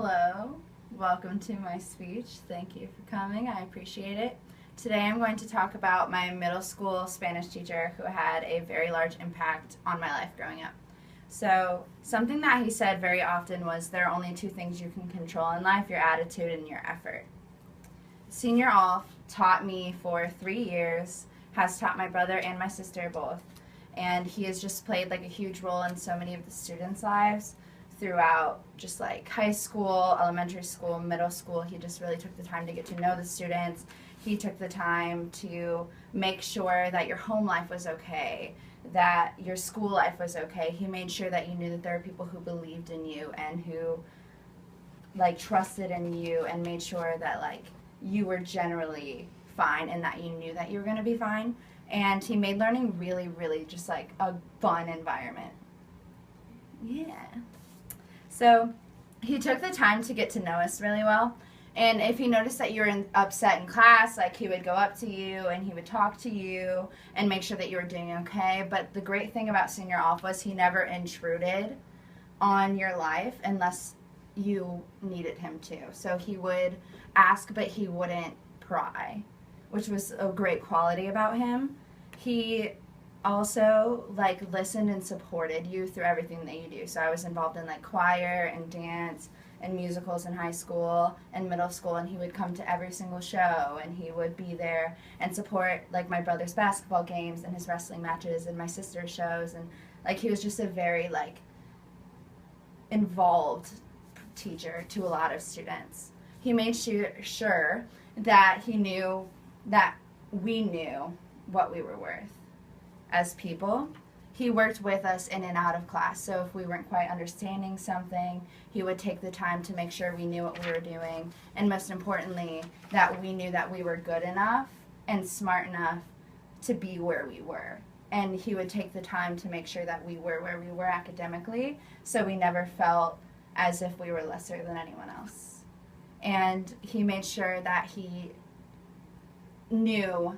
Hello, welcome to my speech. Thank you for coming, I appreciate it. Today I'm going to talk about my middle school Spanish teacher who had a very large impact on my life growing up. So, something that he said very often was there are only two things you can control in life, your attitude and your effort. Senior Alf taught me for 3 years, has taught my brother and my sister both, and he has just played like a huge role in so many of the students' lives throughout just like high school, elementary school, middle school. He just really took the time to get to know the students. He took the time to make sure that your home life was okay, that your school life was okay. He made sure that you knew that there were people who believed in you and who like trusted in you and made sure that like you were generally fine and that you knew that you were going to be fine. And he made learning really, really just like a fun environment. Yeah. So he took the time to get to know us really well. And if he noticed that you were upset in class, like he would go up to you and he would talk to you and make sure that you were doing okay. But the great thing about Senior Alf was he never intruded on your life unless you needed him to. So he would ask, but he wouldn't pry, which was a great quality about him. He also like listened and supported you through everything that you do. So I was involved in like choir and dance and musicals in high school and middle school, and he would come to every single show and he would be there and support like my brother's basketball games and his wrestling matches and my sister's shows, and like he was just a very like involved teacher to a lot of students. He made sure that he knew that we knew what we were worth as people. He worked with us in and out of class, so if we weren't quite understanding something, he would take the time to make sure we knew what we were doing, and most importantly, that we knew that we were good enough and smart enough to be where we were. And he would take the time to make sure that we were where we were academically, so we never felt as if we were lesser than anyone else. And he made sure that he knew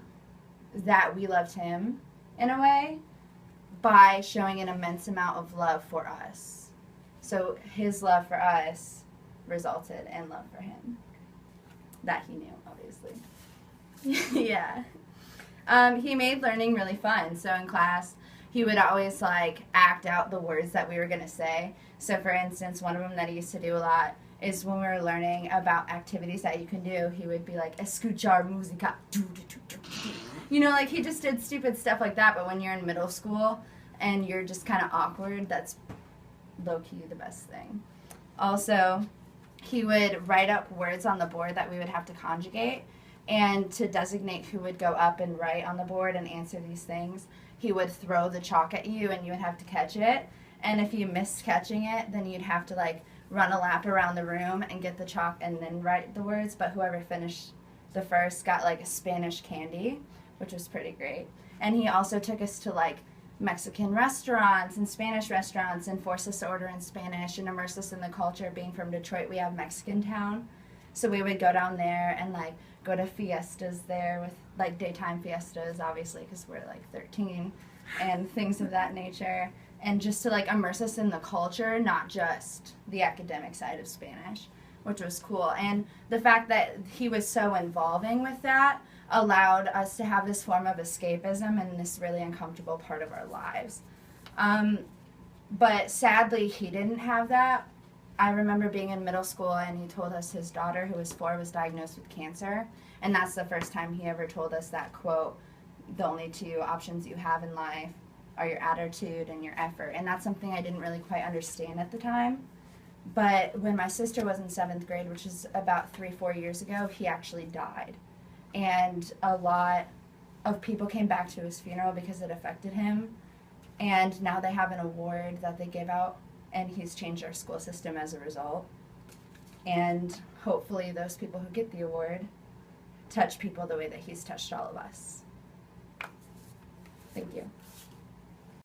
that we loved him in a way by showing an immense amount of love for us. So his love for us resulted in love for him. That he knew, obviously. Yeah. He made learning really fun. So in class, he would always like act out the words that we were going to say. So for instance, one of them that he used to do a lot is when we were learning about activities that you can do, he would be like, escuchar música. You know, like he just did stupid stuff like that, but when you're in middle school and you're just kind of awkward, that's low-key the best thing. Also, he would write up words on the board that we would have to conjugate, and to designate who would go up and write on the board and answer these things, he would throw the chalk at you and you would have to catch it. And if you missed catching it, then you'd have to like run a lap around the room and get the chalk and then write the words, but whoever finished the first got like a Spanish candy, which was pretty great. And he also took us to like Mexican restaurants and Spanish restaurants and forced us to order in Spanish and immerse us in the culture. Being from Detroit, we have Mexican Town. So we would go down there and like go to fiestas there with like daytime fiestas, obviously, because we're like 13 and things of that nature. And just to like immerse us in the culture, not just the academic side of Spanish, which was cool. And the fact that he was so involving with that allowed us to have this form of escapism in this really uncomfortable part of our lives. But sadly, he didn't have that. I remember being in middle school and he told us his daughter, who was 4, was diagnosed with cancer. And that's the first time he ever told us that quote, the only two options you have in life are your attitude and your effort. And that's something I didn't really quite understand at the time. But when my sister was in 7th grade, which is about 3-4 years ago, he actually died. And a lot of people came back to his funeral because it affected him. And now they have an award that they give out, and he's changed our school system as a result. And hopefully those people who get the award touch people the way that he's touched all of us. Thank you.